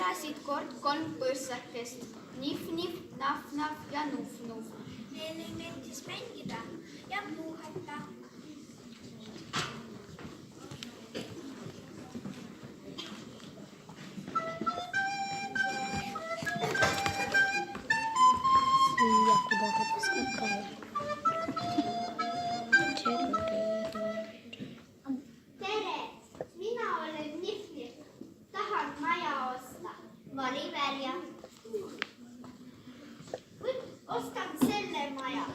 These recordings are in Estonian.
elasid kord 3 põssakest, Nif-Nif, Naf-Naf ja Nuf-Nuf. Neile meeldis mängida ja puhata. Я куда-то поскакала. Tere, mina olen Nif-Nif. Tahan maja osta. Vali välja. Ostan selle maja.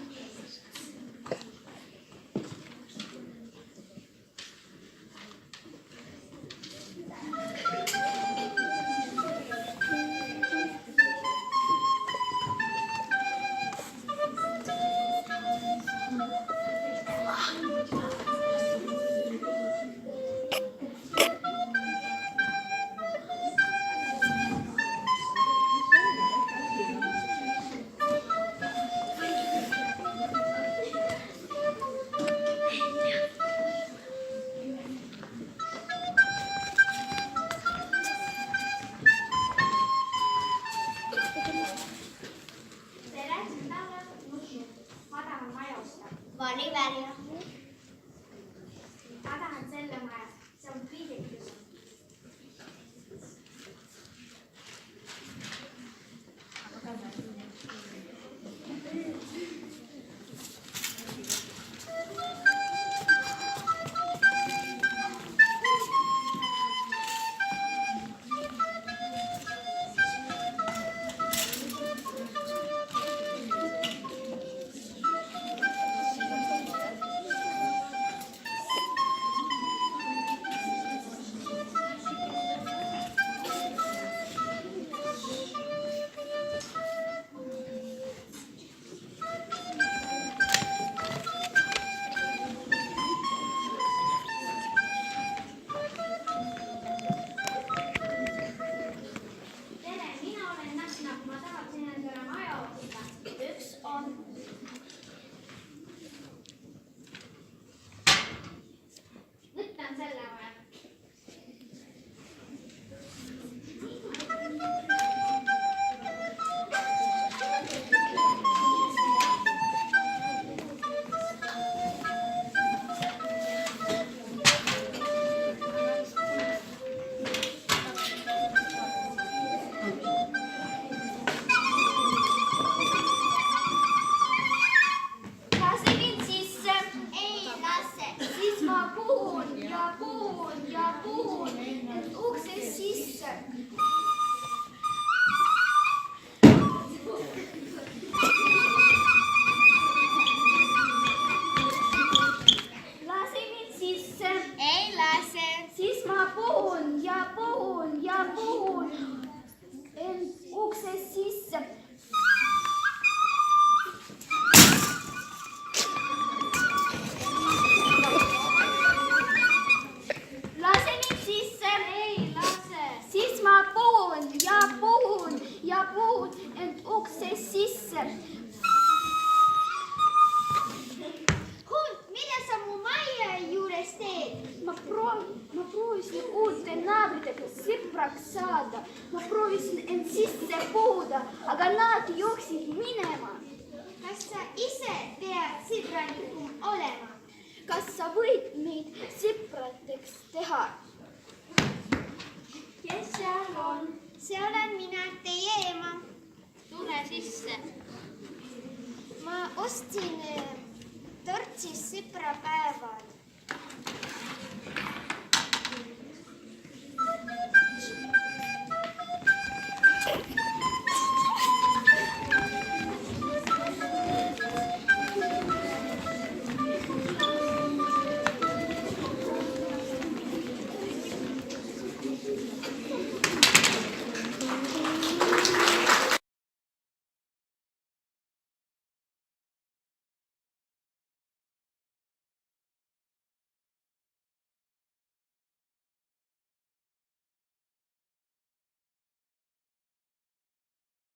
Vali välja. Ma tahan selle maja. See on piiritus. Võtan selle maja. Lase mind sisse. Ei lase. Siis ma puhun ja puhun ja puhun, et uksest sisse. Lase mind sisse. Ei lase. Siis ma puhun ja puhun ja puhun, et uksest sisse. Lase mind sisse. Ei lase. Siis ma puhun ja puhun ja puhun, et uksest sisse. Hund, mida sa mu maja juures teed? Ma proovisin uute naabritega sõbraks saada. Ma proovisin end sisse puhuda, aga nad jooksid minema. Kas sa ise pead sõbralikum olema? Kas sa võid meid sõpradeks teha? Kes seal on? See olen mina, teie ema. Tule sisse. Ma ostsin tortsi sõbrapäeval.